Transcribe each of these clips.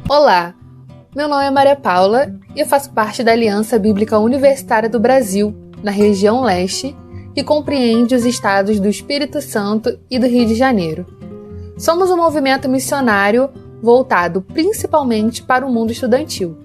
Olá, meu nome é Maria Paula e eu faço parte da Aliança Bíblica Universitária do Brasil, na região leste, que compreende os estados do Espírito Santo e do Rio de Janeiro. Somos um movimento missionário voltado principalmente para o mundo estudantil.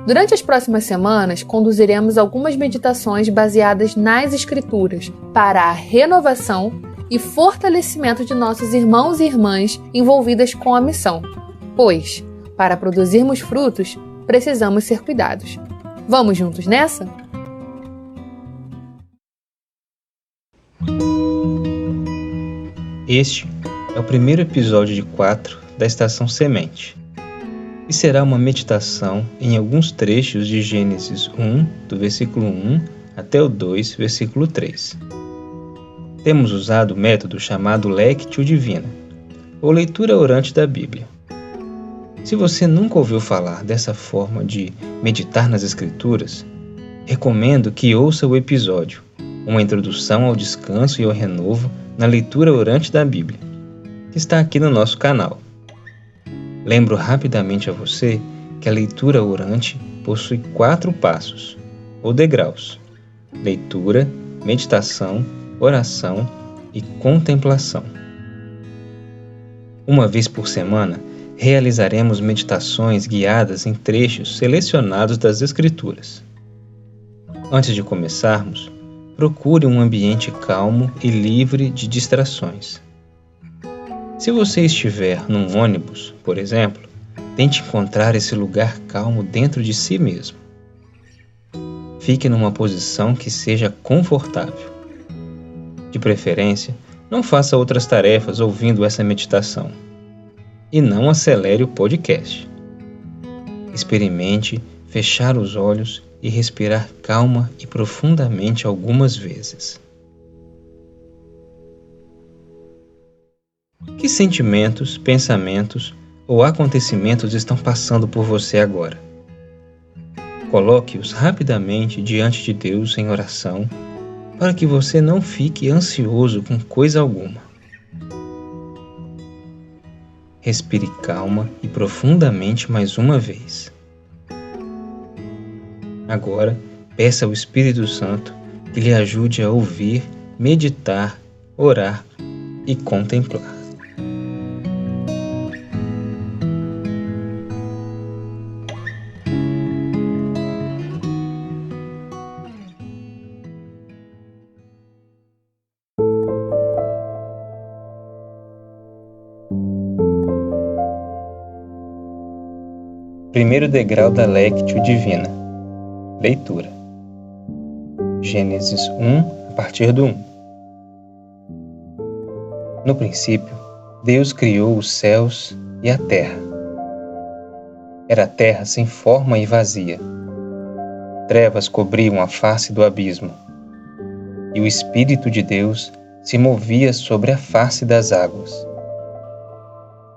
Durante as próximas semanas, conduziremos algumas meditações baseadas nas Escrituras para a renovação e fortalecimento de nossos irmãos e irmãs envolvidas com a missão, pois, para produzirmos frutos, precisamos ser cuidados. Vamos juntos nessa? Este é o primeiro episódio de 4 da Estação Semente e será uma meditação em alguns trechos de Gênesis 1, do versículo 1 até o 2, versículo 3. Temos usado o método chamado Lectio Divina, ou leitura orante da Bíblia. Se você nunca ouviu falar dessa forma de meditar nas Escrituras, recomendo que ouça o episódio, uma introdução ao descanso e ao renovo na leitura orante da Bíblia, que está aqui no nosso canal. Lembro rapidamente a você que a leitura orante possui 4 passos, ou degraus: leitura, meditação, oração e contemplação. Uma vez por semana, realizaremos meditações guiadas em trechos selecionados das Escrituras. Antes de começarmos, procure um ambiente calmo e livre de distrações. Se você estiver num ônibus, por exemplo, tente encontrar esse lugar calmo dentro de si mesmo. Fique numa posição que seja confortável. De preferência, não faça outras tarefas ouvindo essa meditação. E não acelere o podcast. Experimente fechar os olhos e respirar calma e profundamente algumas vezes. Que sentimentos, pensamentos ou acontecimentos estão passando por você agora? Coloque-os rapidamente diante de Deus em oração, para que você não fique ansioso com coisa alguma. Respire calma e profundamente mais uma vez. Agora, peça ao Espírito Santo que lhe ajude a ouvir, meditar, orar e contemplar. Primeiro degrau da Lectio Divina. Leitura. Gênesis 1, a partir do 1. No princípio, Deus criou os céus e a terra. Era a terra sem forma e vazia. Trevas cobriam a face do abismo, e o Espírito de Deus se movia sobre a face das águas.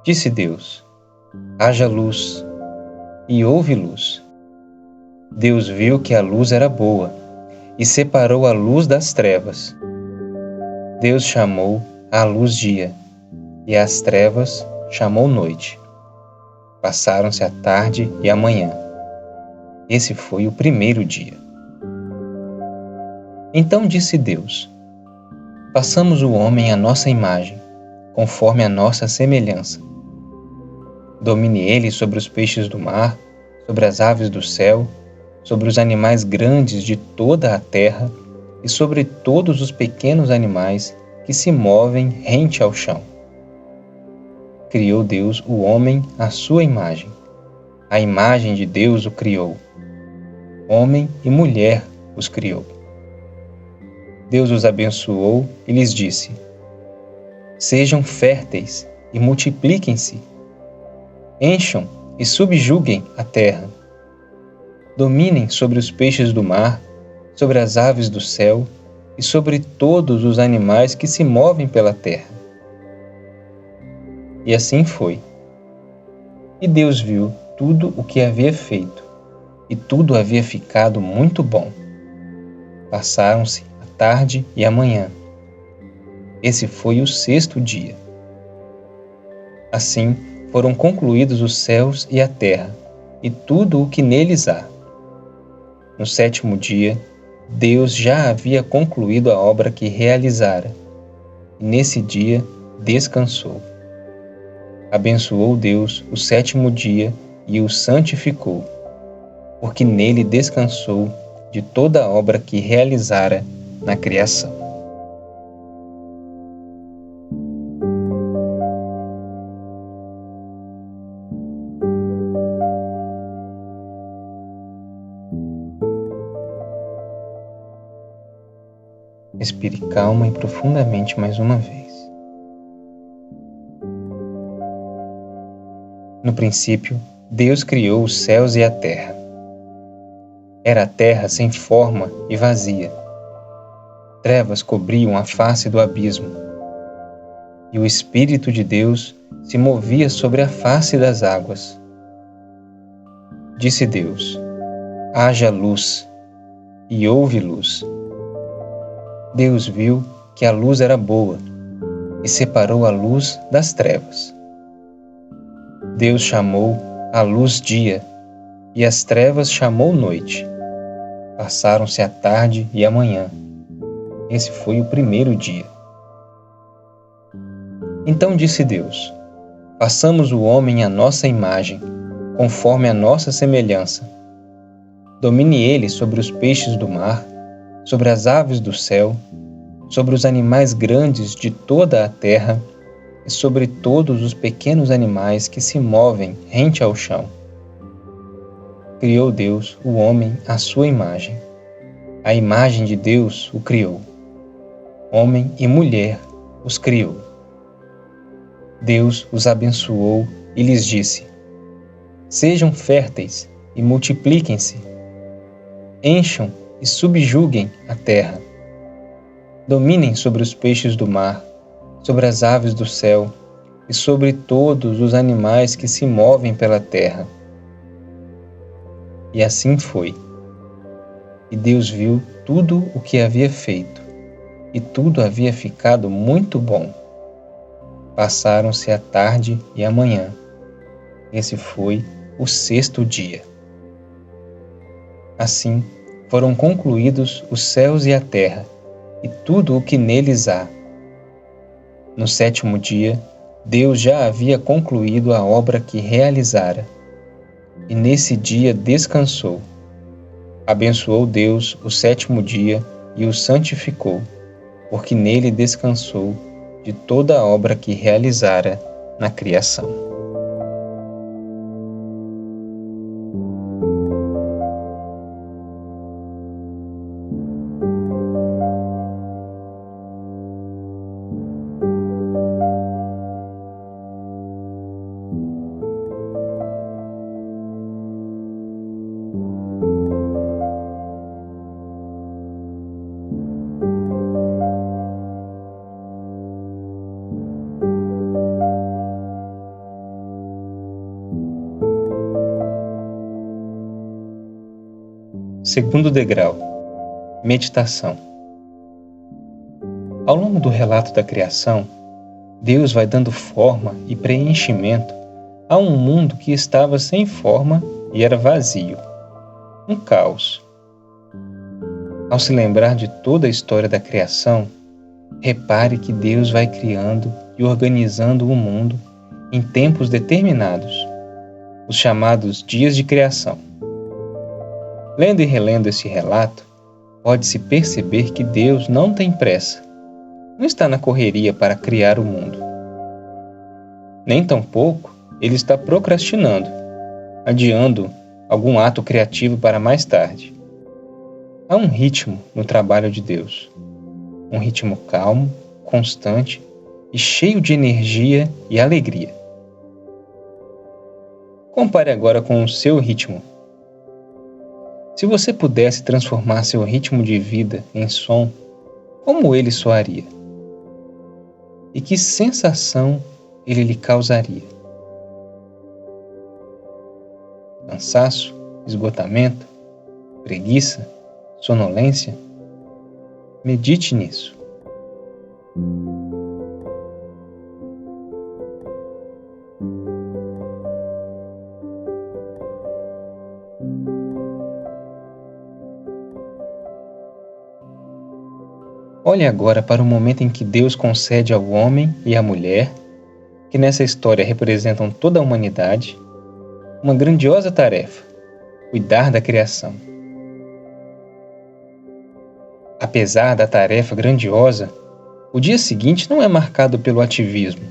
Disse Deus: haja luz, e houve luz. Deus viu que a luz era boa, e separou a luz das trevas. Deus chamou a luz dia, e às trevas chamou noite. Passaram-se a tarde e a manhã. Esse foi o primeiro dia. Então disse Deus: façamos o homem à nossa imagem, conforme a nossa semelhança. Domine ele sobre os peixes do mar, sobre as aves do céu, sobre os animais grandes de toda a terra e sobre todos os pequenos animais que se movem rente ao chão. Criou Deus o homem à sua imagem. A imagem de Deus o criou. Homem e mulher os criou. Deus os abençoou e lhes disse: sejam férteis e multipliquem-se. Encham e subjuguem a terra. Dominem sobre os peixes do mar, sobre as aves do céu e sobre todos os animais que se movem pela terra. E assim foi. E Deus viu tudo o que havia feito, e tudo havia ficado muito bom. Passaram-se a tarde e a manhã. Esse foi o 6º dia. Assim, foram concluídos os céus e a terra, e tudo o que neles há. No 7º dia, Deus já havia concluído a obra que realizara, e nesse dia descansou. Abençoou Deus o 7º dia e o santificou, porque nele descansou de toda a obra que realizara na criação. Respire calma e profundamente mais uma vez. No princípio, Deus criou os céus e a terra. Era a terra sem forma e vazia. Trevas cobriam a face do abismo. E o Espírito de Deus se movia sobre a face das águas. Disse Deus: haja luz, e houve luz. Deus viu que a luz era boa e separou a luz das trevas. Deus chamou a luz dia e as trevas chamou noite. Passaram-se a tarde e a manhã. Esse foi o 1º dia. Então disse Deus: façamos o homem à nossa imagem, conforme a nossa semelhança. Domine ele sobre os peixes do mar, sobre as aves do céu, sobre os animais grandes de toda a terra e sobre todos os pequenos animais que se movem rente ao chão. Criou Deus o homem à sua imagem. A imagem de Deus o criou. Homem e mulher os criou. Deus os abençoou e lhes disse: sejam férteis e multipliquem-se. Encham e subjuguem a terra. Dominem sobre os peixes do mar, sobre as aves do céu e sobre todos os animais que se movem pela terra. E assim foi. E Deus viu tudo o que havia feito, e tudo havia ficado muito bom. Passaram-se a tarde e a manhã. Esse foi o 6º dia. Assim, foram concluídos os céus e a terra, e tudo o que neles há. No 7º dia, Deus já havia concluído a obra que realizara, e nesse dia descansou. Abençoou Deus o 7º dia e o santificou, porque nele descansou de toda a obra que realizara na criação. Segundo degrau, meditação. Ao longo do relato da criação, Deus vai dando forma e preenchimento a um mundo que estava sem forma e era vazio, um caos. Ao se lembrar de toda a história da criação, repare que Deus vai criando e organizando o mundo em tempos determinados, os chamados dias de criação. Lendo e relendo esse relato, pode-se perceber que Deus não tem pressa, não está na correria para criar o mundo. Nem tampouco ele está procrastinando, adiando algum ato criativo para mais tarde. Há um ritmo no trabalho de Deus, um ritmo calmo, constante e cheio de energia e alegria. Compare agora com o seu ritmo. Se você pudesse transformar seu ritmo de vida em som, como ele soaria? E que sensação ele lhe causaria? Cansaço, esgotamento, preguiça, sonolência? Medite nisso. Olhe agora para o momento em que Deus concede ao homem e à mulher, que nessa história representam toda a humanidade, uma grandiosa tarefa: cuidar da criação. Apesar da tarefa grandiosa, o dia seguinte não é marcado pelo ativismo,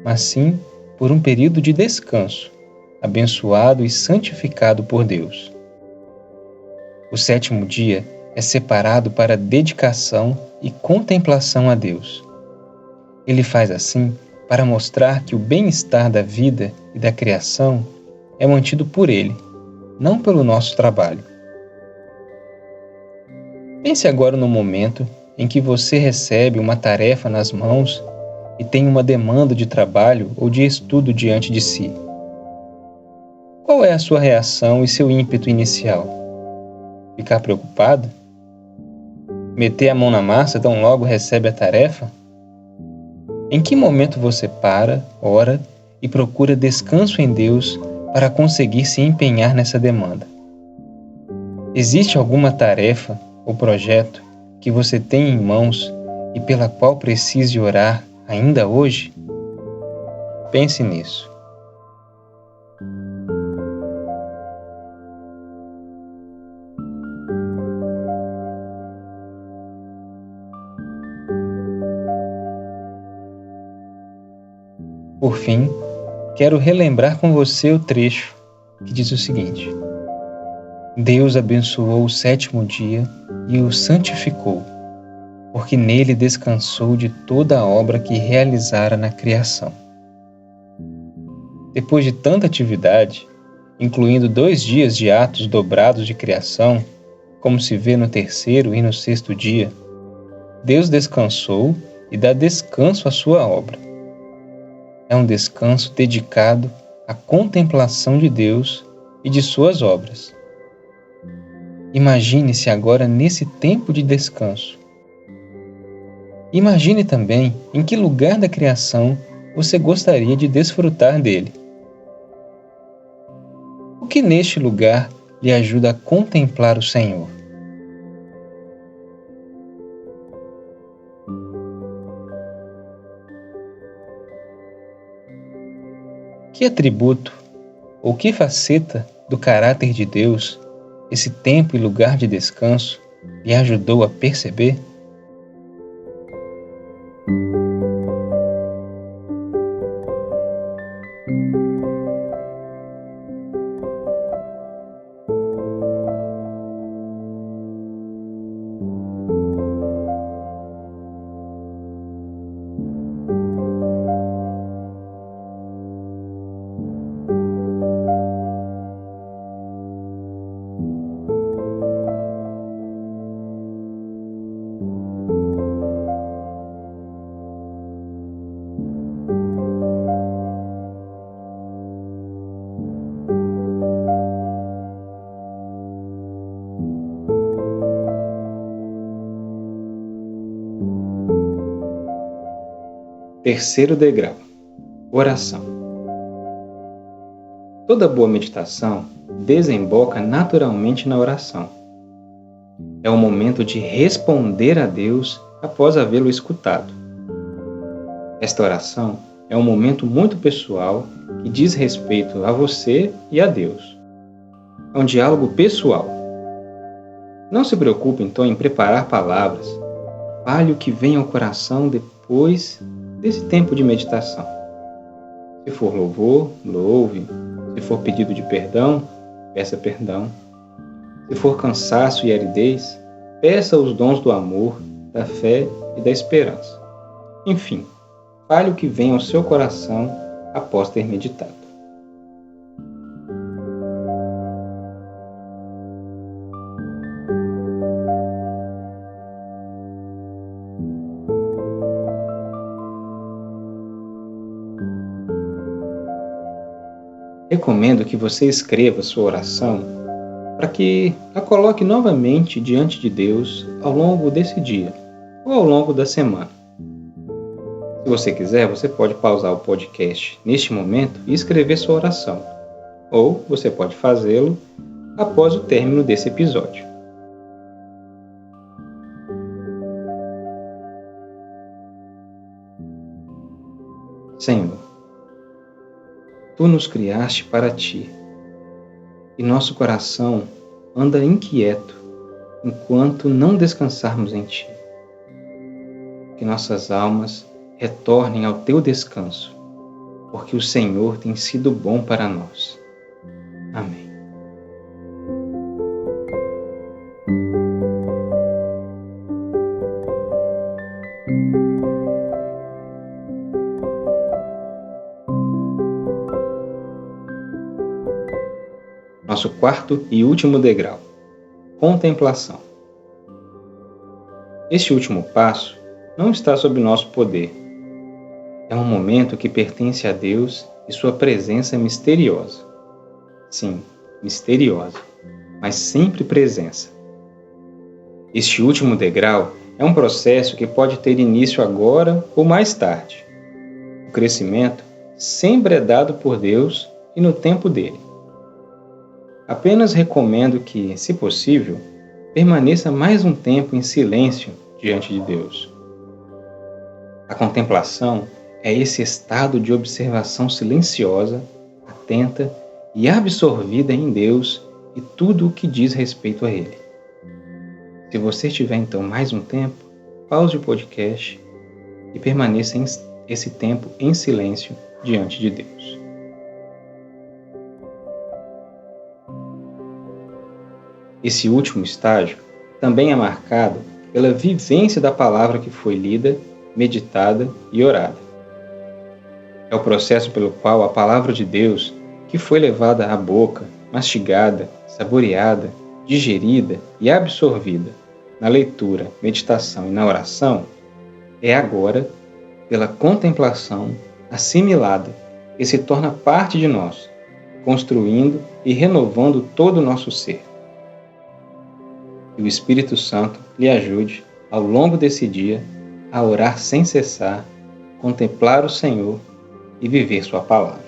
mas sim por um período de descanso, abençoado e santificado por Deus. O sétimo dia é separado para dedicação e contemplação a Deus. Ele faz assim para mostrar que o bem-estar da vida e da criação é mantido por Ele, não pelo nosso trabalho. Pense agora no momento em que você recebe uma tarefa nas mãos e tem uma demanda de trabalho ou de estudo diante de si. Qual é a sua reação e seu ímpeto inicial? Ficar preocupado? Meter a mão na massa tão logo recebe a tarefa? Em que momento você para, ora e procura descanso em Deus para conseguir se empenhar nessa demanda? Existe alguma tarefa ou projeto que você tem em mãos e pela qual precise orar ainda hoje? Pense nisso. Por fim, quero relembrar com você o trecho que diz o seguinte: Deus abençoou o sétimo dia e o santificou, porque nele descansou de toda a obra que realizara na criação. Depois de tanta atividade, incluindo 2 dias de atos dobrados de criação, como se vê no terceiro e no sexto dia, Deus descansou e dá descanso à sua obra. É um descanso dedicado à contemplação de Deus e de suas obras. Imagine-se agora nesse tempo de descanso. Imagine também em que lugar da criação você gostaria de desfrutar dele. O que neste lugar lhe ajuda a contemplar o Senhor? Que atributo ou que faceta do caráter de Deus esse tempo e lugar de descanso lhe ajudou a perceber? Terceiro degrau: oração. Toda boa meditação desemboca naturalmente na oração. É o momento de responder a Deus após havê-lo escutado. Esta oração é um momento muito pessoal que diz respeito a você e a Deus. É um diálogo pessoal. Não se preocupe então em preparar palavras. Fale o que vem ao coração depois desse tempo de meditação. Se for louvor, louve. Se for pedido de perdão, peça perdão. Se for cansaço e aridez, peça os dons do amor, da fé e da esperança. Enfim, fale o que vem ao seu coração após ter meditado. Recomendo que você escreva sua oração para que a coloque novamente diante de Deus ao longo desse dia ou ao longo da semana. Se você quiser, você pode pausar o podcast neste momento e escrever sua oração, ou você pode fazê-lo após o término desse episódio. Senhor, Tu nos criaste para Ti, e nosso coração anda inquieto enquanto não descansarmos em Ti. Que nossas almas retornem ao Teu descanso, porque o Senhor tem sido bom para nós. Amém. Nosso quarto e último degrau: contemplação. Este último passo não está sob nosso poder. É um momento que pertence a Deus e sua presença misteriosa. Sim, misteriosa, mas sempre presença. Este último degrau é um processo que pode ter início agora ou mais tarde. O crescimento sempre é dado por Deus e no tempo dele. Apenas recomendo que, se possível, permaneça mais um tempo em silêncio diante de Deus. A contemplação é esse estado de observação silenciosa, atenta e absorvida em Deus e tudo o que diz respeito a Ele. Se você tiver então mais um tempo, pause o podcast e permaneça esse tempo em silêncio diante de Deus. Esse último estágio também é marcado pela vivência da palavra que foi lida, meditada e orada. É o processo pelo qual a palavra de Deus, que foi levada à boca, mastigada, saboreada, digerida e absorvida na leitura, meditação e na oração, é agora, pela contemplação, assimilada e se torna parte de nós, construindo e renovando todo o nosso ser. Que o Espírito Santo lhe ajude, ao longo desse dia, a orar sem cessar, contemplar o Senhor e viver sua palavra.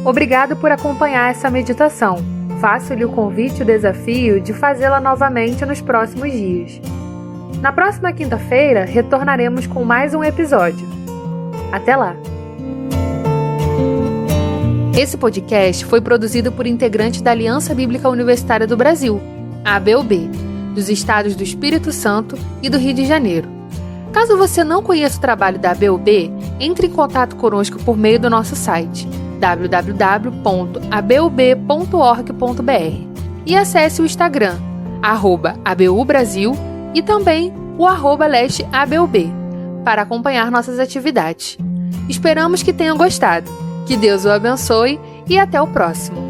Obrigado por acompanhar essa meditação. Faço-lhe o convite e o desafio de fazê-la novamente nos próximos dias. Na próxima quinta-feira, retornaremos com mais um episódio. Até lá! Esse podcast foi produzido por integrantes da Aliança Bíblica Universitária do Brasil, a ABUB, dos estados do Espírito Santo e do Rio de Janeiro. Caso você não conheça o trabalho da ABUB, entre em contato conosco por meio do nosso site www.abub.org.br e acesse o Instagram, @abubrasil, e também o @lesteabub, para acompanhar nossas atividades. Esperamos que tenham gostado. Que Deus o abençoe e até o próximo.